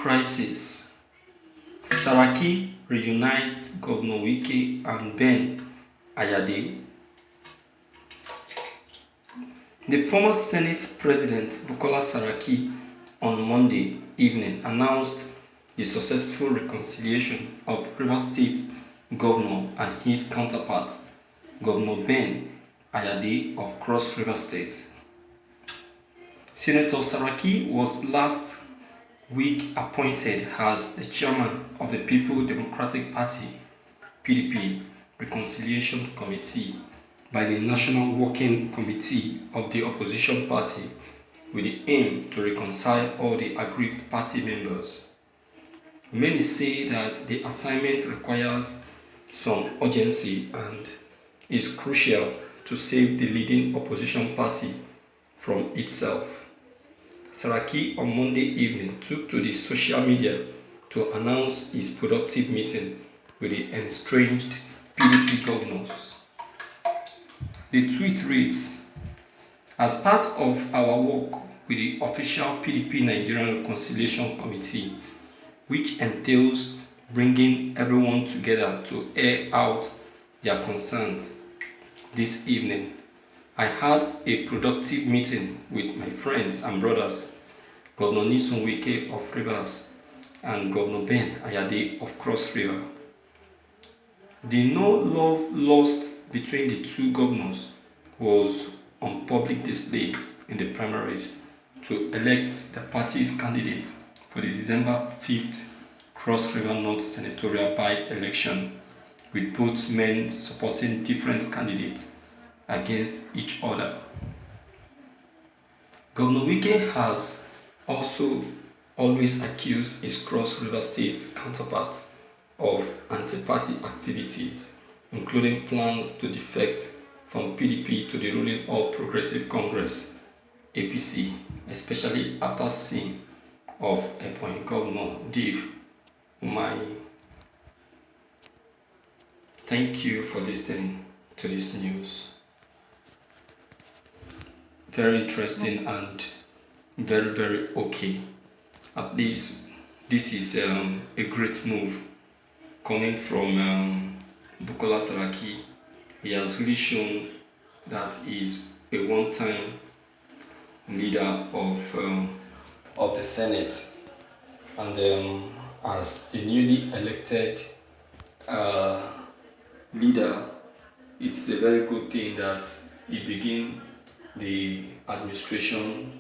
crisis. Saraki reunites Governor Wike and Ben Ayade. The former Senate President Bukola Saraki on Monday evening announced the successful reconciliation of Rivers State Governor and his counterpart, Governor Ben Ayade of Cross River State. Senator Saraki was last week appointed as the chairman of the People Democratic Party (PDP) Reconciliation Committee by the National Working Committee of the opposition party with the aim to reconcile all the aggrieved party members. Many say that the assignment requires some urgency and is crucial to save the leading opposition party from itself. Saraki on Monday evening took to the social media to announce his productive meeting with the estranged PDP governors. The tweet reads, "As part of our work with the official PDP Nigerian Reconciliation Committee, which entails bringing everyone together to air out their concerns this evening, I had a productive meeting with my friends and brothers, Governor Nyesom Wike of Rivers and Governor Ben Ayade of Cross River. The no love lost between the two governors was on public display in the primaries to elect the party's candidate for the December 5th Cross River North senatorial by-election, with both men supporting different candidates against each other. Governor Wike has also always accused his Cross River State counterpart of anti-party activities, including plans to defect from PDP to the ruling All Progressive Congress (APC), especially after seeing of Ebonyi Governor Dave Umahi. Thank you for listening to this news. Very interesting and very okay. At least this is a great move coming from Bukola Saraki. He has really shown that he is a one-time leader of the Senate, and as a newly elected leader, it's a very good thing that he begin the administration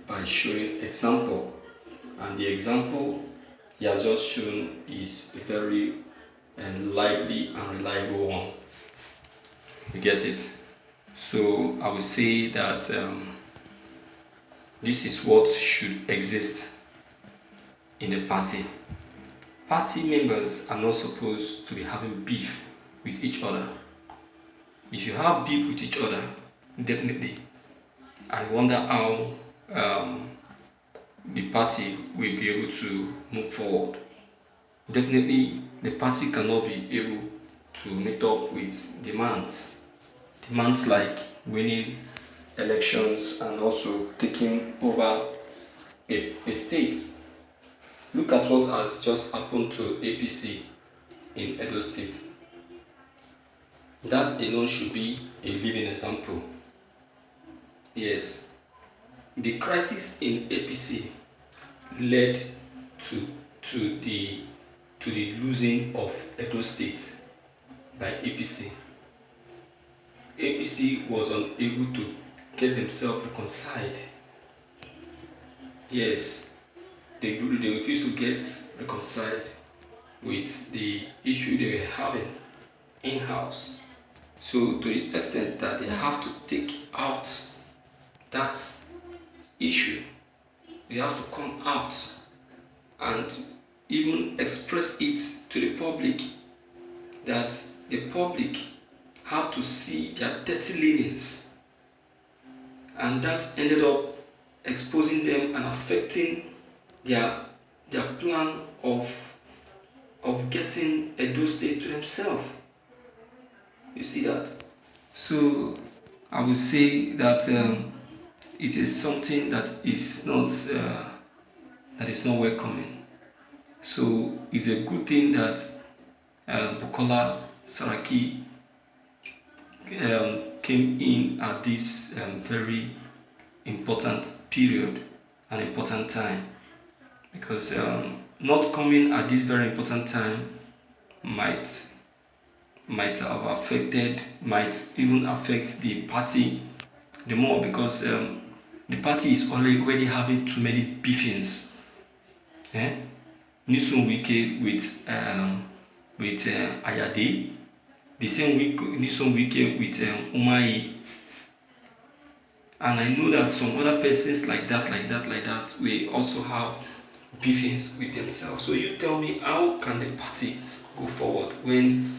by showing example, and the example he has just shown is a very lively and reliable one. You get it? So I would say that this is what should exist in a party. Party members are not supposed to be having beef with each other. If you have beef with each other, definitely, I wonder how the party will be able to move forward. Definitely, the party cannot be able to meet up with demands like winning elections and also taking over a state. Look at what has just happened to APC in Edo State. That alone should be a living example. Yes, the crisis in APC led to the losing of Edo State by APC. APC was unable to get themselves reconciled. Yes, they refused to get reconciled with the issue they were having in-house. So to the extent that they have to take out that issue, they have to come out and even express it to the public, that the public have to see their dirty leanings, and that ended up exposing them and affecting their plan of getting Edo State to themselves. You see that? So I would say that it is something that is not welcoming. So it's a good thing that Bukola Saraki came in at this very important period, an important time, because not coming at this very important time might might even affect the party the more, because the party is already having too many beefings. Eh? Nyesom Wike with Ayade, the same week Nyesom Wike with Umahi, and I know that some other persons like that will also have beefings with themselves. So you tell me, how can the party go forward when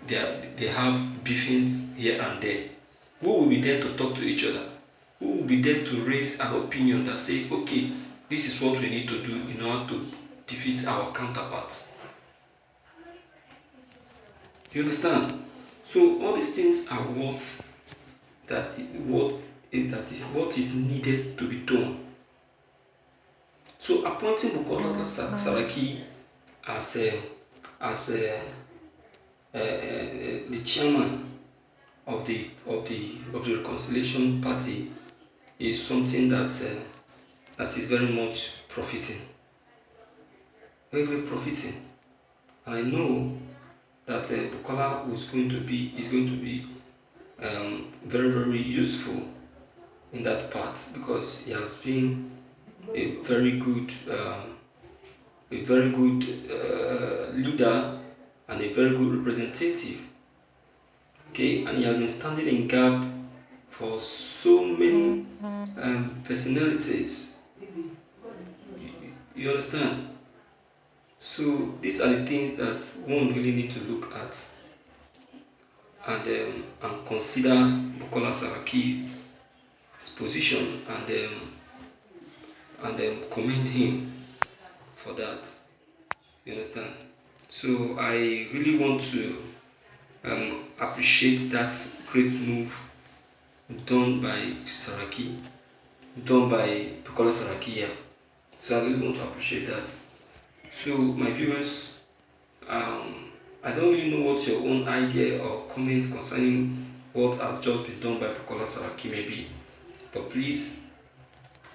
they have beefings here and there? Who will be there to talk to each other? Who will be there to raise an opinion that say, okay, this is what we need to do in order to defeat our counterparts? You understand? So all these things are what is needed to be done. So appointing Bukola Saraki as the chairman of the Reconciliation Party is something that is very much profiting, very profiting, and I know that Bukola is going to be very useful in that part, because he has been a very good leader and a very good representative. Okay, and he has been standing in gap for so many personalities. You understand? So these are the things that one really need to look at and consider Bukola Saraki's position and commend him for that. You understand? So I really want to appreciate that great move done by Bukola Saraki. Yeah. So I really want to appreciate that. So my viewers, I don't really know what your own idea or comments concerning what has just been done by Bukola Saraki may be, but please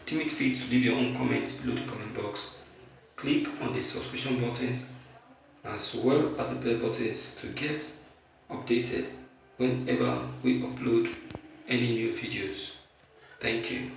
deem it fit to leave your own comments below the comment box. Click on the subscription buttons as well as the bell buttons to get updated whenever we upload any new videos. Thank you.